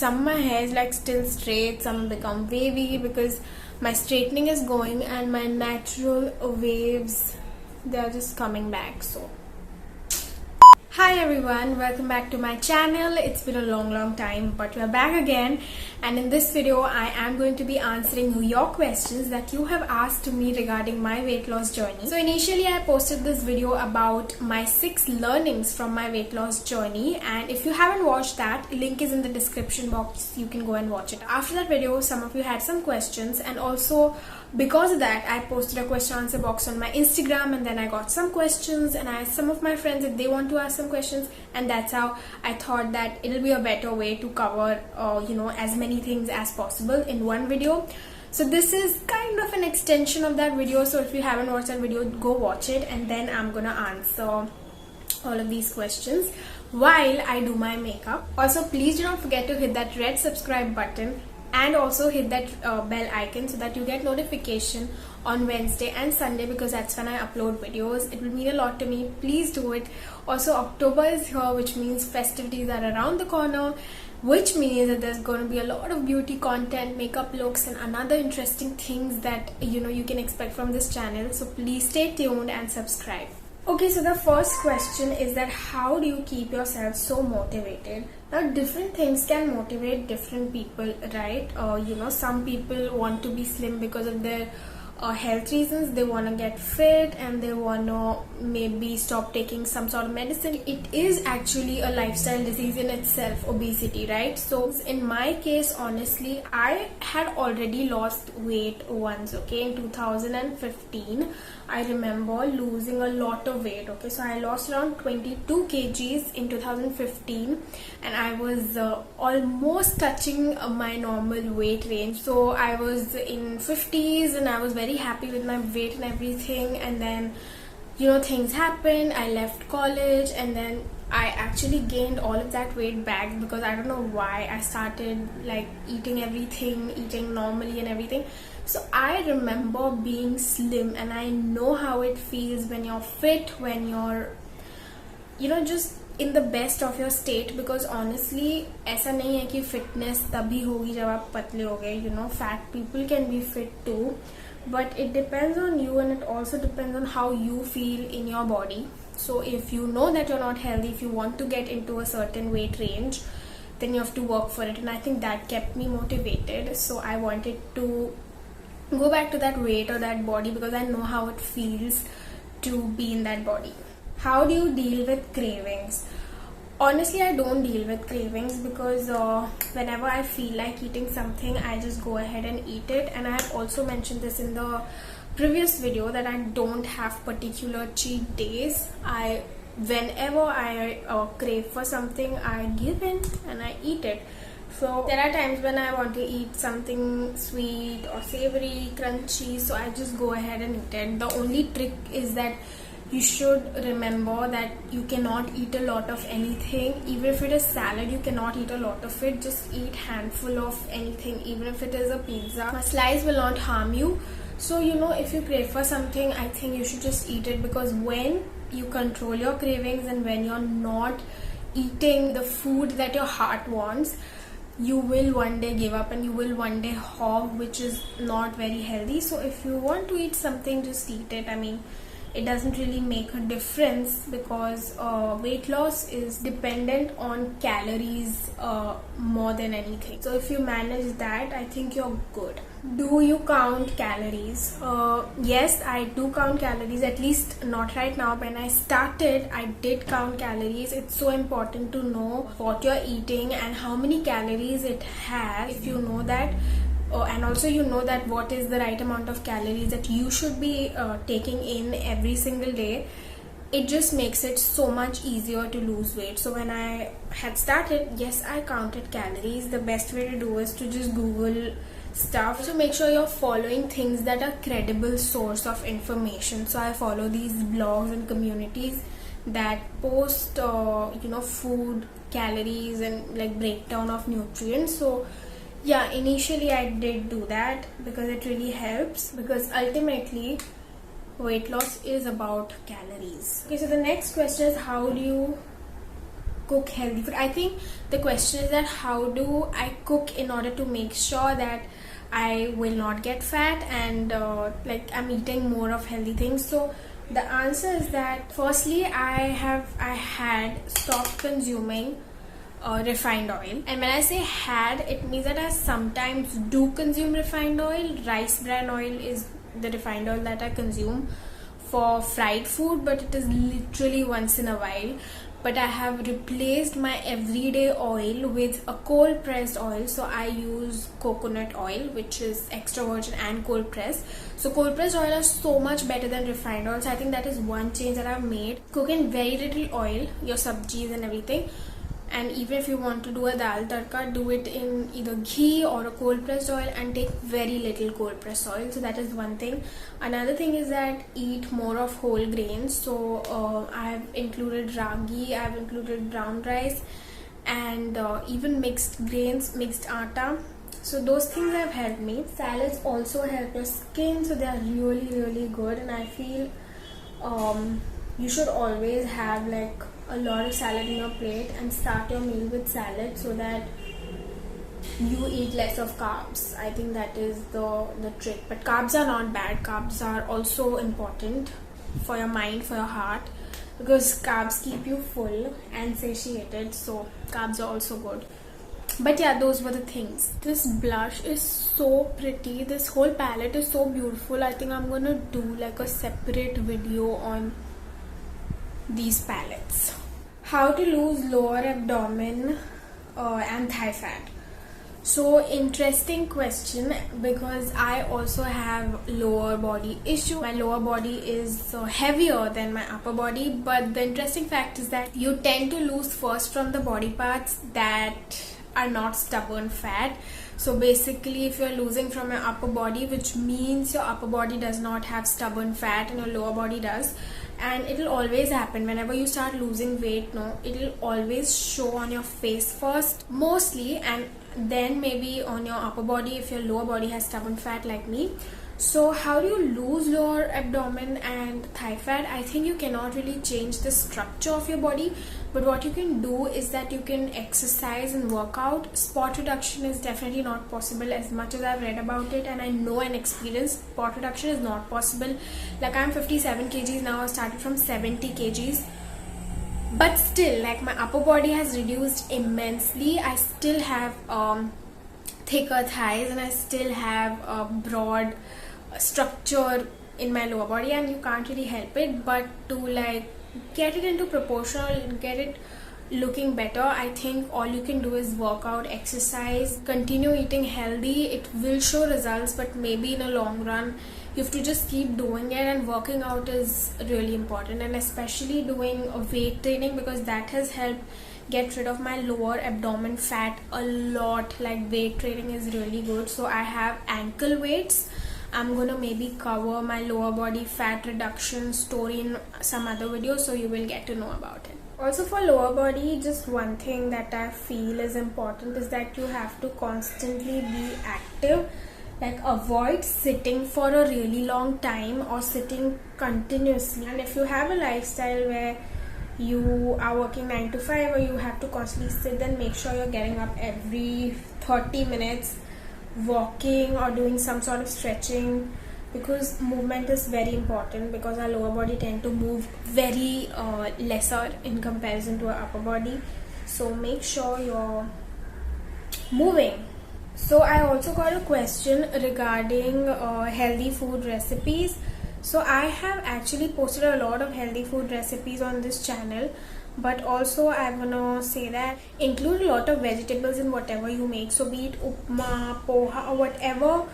some of my hair is like still straight, some become wavy because my straightening is going and my natural waves, they are just coming back. So hi everyone, welcome back to my channel. It's been a long time, but we're back again, and in this video I am going to be answering your questions that you have asked to me regarding my weight loss journey. So initially I posted this video about my 6 learnings from my weight loss journey, and if you haven't watched that, link is in the description box, you can go and watch it. After that video, some of you had some questions, and also because of that I posted a question answer box on my Instagram, and then I got some questions and I asked some of my friends if they want to ask some questions, and that's how I thought that it'll be a better way to cover as many things as possible in one video. So this is kind of an extension of that video, so if you haven't watched that video, go watch it, and then I'm gonna answer all of these questions while I do my makeup. Also, please do not forget to hit that red subscribe button and also hit that bell icon so that you get notification on Wednesday and Sunday, because that's when I upload videos. It will mean a lot to me. Please do it. Also, October is here, which means festivities are around the corner, which means that there's going to be a lot of beauty content, makeup looks, and another interesting things that you can expect from this channel. So please stay tuned and subscribe. Okay, so the first question is that how do you keep yourself so motivated? Now, different things can motivate different people, right? Some people want to be slim because of their health reasons. They want to get fit and they want to maybe stop taking some sort of medicine. It is actually a lifestyle disease in itself, obesity, right? So in my case, honestly, I had already lost weight once, okay? In 2015, I remember losing a lot of weight, okay? So I lost around 22 kgs in 2015, and I was almost touching my normal weight range. So I was in 50s and I was very happy with my weight and everything, and then things happened. I left college, and then I actually gained all of that weight back because I don't know why. I started like eating everything, eating normally and everything. So I remember being slim, and I know how it feels when you're fit, when you're just in the best of your state. Because honestly, ऐसा नहीं है कि fitness तभी होगी जब आप पतले हो गए. Fat people can be fit too, but it depends on you, and it also depends on how you feel in your body. So if you know that you're not healthy, if you want to get into a certain weight range, then you have to work for it, and I think that kept me motivated. So I wanted to go back to that weight or that body because I know how it feels to be in that body. How do you deal with cravings? Honestly, I don't deal with cravings because whenever I feel like eating something, I just go ahead and eat it. And I have also mentioned this in the previous video that I don't have particular cheat days. Whenever I crave for something, I give in and I eat it. So there are times when I want to eat something sweet or savory, crunchy, so I just go ahead and eat it. The only trick is that you should remember that you cannot eat a lot of anything. Even if it is salad, you cannot eat a lot of it. Just eat handful of anything, even if it is a pizza. A slice will not harm you. So if you crave for something, I think you should just eat it, because when you control your cravings and when you're not eating the food that your heart wants, you will one day give up and you will one day hog, which is not very healthy. So if you want to eat something, just eat it. I mean, it doesn't really make a difference because weight loss is dependent on calories more than anything. So if you manage that, I think you're good. Do you count calories? Yes, I do count calories, at least not right now. When I started, I did count calories. It's so important to know what you're eating and how many calories it has. If you know that, and also that what is the right amount of calories that you should be taking in every single day, it just makes it so much easier to lose weight. So when I had started, yes, I counted calories. The best way to do is to just Google stuff. So make sure you're following things that are credible source of information. So I follow these blogs and communities that post food, calories, and like breakdown of nutrients. So yeah, initially I did do that because it really helps, because ultimately weight loss is about calories. Okay, so the next question is, how do you cook healthy food. I think the question is that how do I cook in order to make sure that I will not get fat and like I'm eating more of healthy things. So the answer is that firstly I had stopped consuming refined oil. And when I say had, it means that I sometimes do consume refined oil. Rice bran oil is the refined oil that I consume for fried food, but it is literally once in a while. But I have replaced my everyday oil with a cold pressed oil. So I use coconut oil, which is extra virgin and cold pressed. So cold pressed oil is so much better than refined oil. So I think that is one change that I've made. Cook in very little oil, your sabjis and everything. And even if you want to do a dal tadka, do it in either ghee or a cold pressed oil and take very little cold pressed oil. So that is one thing. Another thing is that eat more of whole grains. So I have included ragi, I have included brown rice, and even mixed grains, mixed atta. So those things have helped me. Salads also help your skin, so they are really good. And I feel you should always have like a lot of salad in your plate and start your meal with salad so that you eat less of carbs. I think that is the trick. But carbs are not bad. Carbs are also important for your mind, for your heart, because carbs keep you full and satiated. So carbs are also good. But yeah, those were the things. This blush is so pretty. This whole palette is so beautiful. I think I'm gonna do like a separate video on these palettes. How to lose lower abdomen and thigh fat. So interesting question, because I also have lower body issue. My lower body is heavier than my upper body, but the interesting fact is that you tend to lose first from the body parts that are not stubborn fat. So basically, if you're losing from your upper body, which means your upper body does not have stubborn fat and your lower body does, and it will always happen whenever you start losing weight. No, it will always show on your face first mostly, and then maybe on your upper body if your lower body has stubborn fat like me. So how do you lose lower abdomen and thigh fat? I think you cannot really change the structure of your body, but what you can do is that you can exercise and work out. Spot reduction is definitely not possible. As much as I've read about it and I know and experienced, spot reduction is not possible. Like I'm 57 kgs now. I started from 70 kgs, but still, like, my upper body has reduced immensely. I still have thicker thighs and I still have a broad structure in my lower body, and you can't really help it but to like get it into proportion, get it looking better. I think all you can do is work out, exercise, continue eating healthy. It will show results, but maybe in a long run you have to just keep doing it. And working out is really important, and especially doing a weight training, because that has helped get rid of my lower abdomen fat a lot. Like, weight training is really good. So I have ankle weights. I'm gonna maybe cover my lower body fat reduction story in some other video, so you will get to know about it. Also, for lower body, just one thing that I feel is important is that you have to constantly be active. Like, avoid sitting for a really long time or sitting continuously. And if you have a lifestyle where you are working 9 to 5 or you have to constantly sit, then make sure you're getting up every 30 minutes, walking or doing some sort of stretching, because movement is very important, because our lower body tend to move very lesser in comparison to our upper body. So make sure you're moving. So I also got a question regarding healthy food recipes. So I have actually posted a lot of healthy food recipes on this channel, but also I wanna say that include a lot of vegetables in whatever you make. So be it upma, poha, or whatever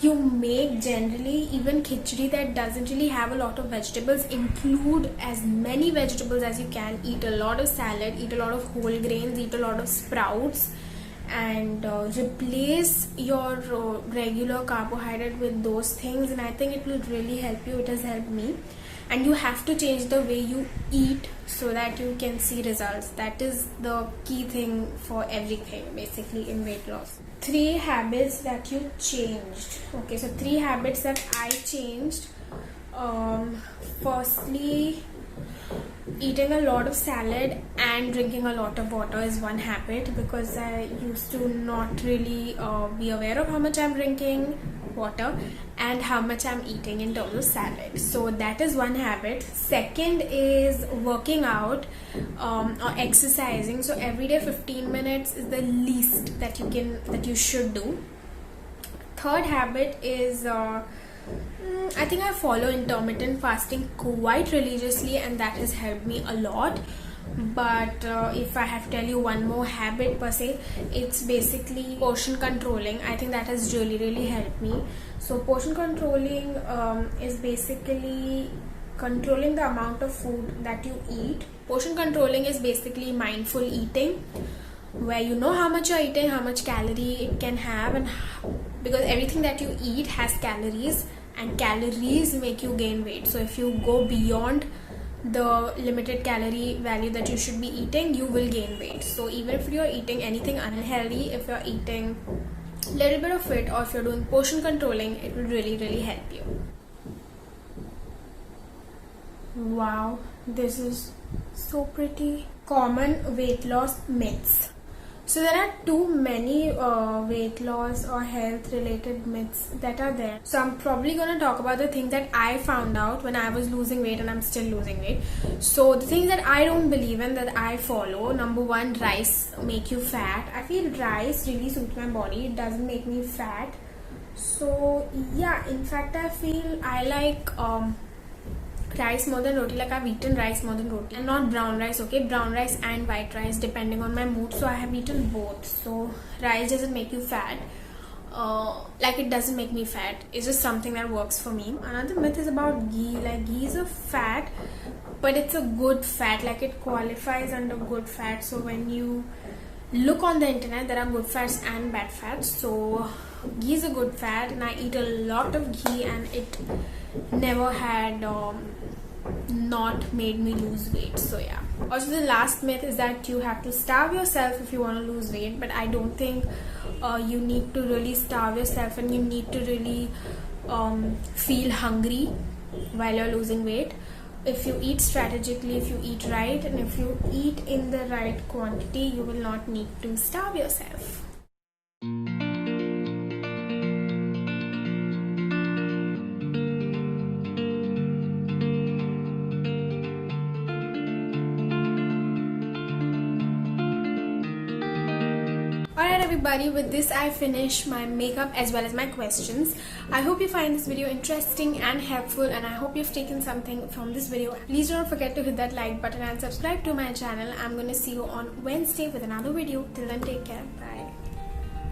you make generally, even khichdi that doesn't really have a lot of vegetables, include as many vegetables as you can. Eat a lot of salad, eat a lot of whole grains, eat a lot of sprouts, and replace your regular carbohydrate with those things, and I think it will really help you. It has helped me. And you have to change the way you eat so that you can see results. That is the key thing for everything basically in weight loss. 3 habits that you changed. Okay, so 3 habits that I changed. Firstly, eating a lot of salad and drinking a lot of water is one habit, because I used to not really be aware of how much I'm drinking water and how much I'm eating in terms of salad. So that is one habit. Second is working out or exercising. So every day 15 minutes is the least that you should do. Third habit is I think I follow intermittent fasting quite religiously, and that has helped me a lot. But if I have to tell you one more habit per se, it's basically portion controlling. I think that has really helped me. So portion controlling is basically controlling the amount of food that you eat. Portion controlling is basically mindful eating, where you know how much you're eating, how much calorie it can have, and because everything that you eat has calories, and calories make you gain weight. So if you go beyond the limited calorie value that you should be eating, you will gain weight. So even if you're eating anything unhealthy, if you're eating a little bit of it, or if you're doing portion controlling, it will really help you. Wow, this is so pretty. Common weight loss myths. So there are too many weight loss or health related myths that are there. So I'm probably going to talk about the things that I found out when I was losing weight, and I'm still losing weight. So the things that I don't believe in, that I follow: number one, rice make you fat. I feel rice really suits my body. It doesn't make me fat. So yeah, in fact I feel I like rice more than roti. Like, I've eaten rice more than roti, and not brown rice, okay? Brown rice and white rice depending on my mood. So I have eaten both. So rice doesn't make you fat. Like, it doesn't make me fat. It's just something that works for me. Another myth is about ghee. Like, ghee is a fat, but it's a good fat. Like, it qualifies under good fat. So when you look on the internet, there are good fats and bad fats. So ghee is a good fat, and I eat a lot of ghee, and it never had not made me lose weight. So yeah. Also, the last myth is that you have to starve yourself if you want to lose weight, but I don't think you need to really starve yourself, and you need to really feel hungry while you're losing weight. If you eat strategically, if you eat right, and if you eat in the right quantity, you will not need to starve yourself. Alright everybody, with this I finish my makeup as well as my questions. I hope you find this video interesting and helpful, and I hope you've taken something from this video. Please don't forget to hit that like button and subscribe to my channel. I'm gonna see you on Wednesday with another video. Till then, take care.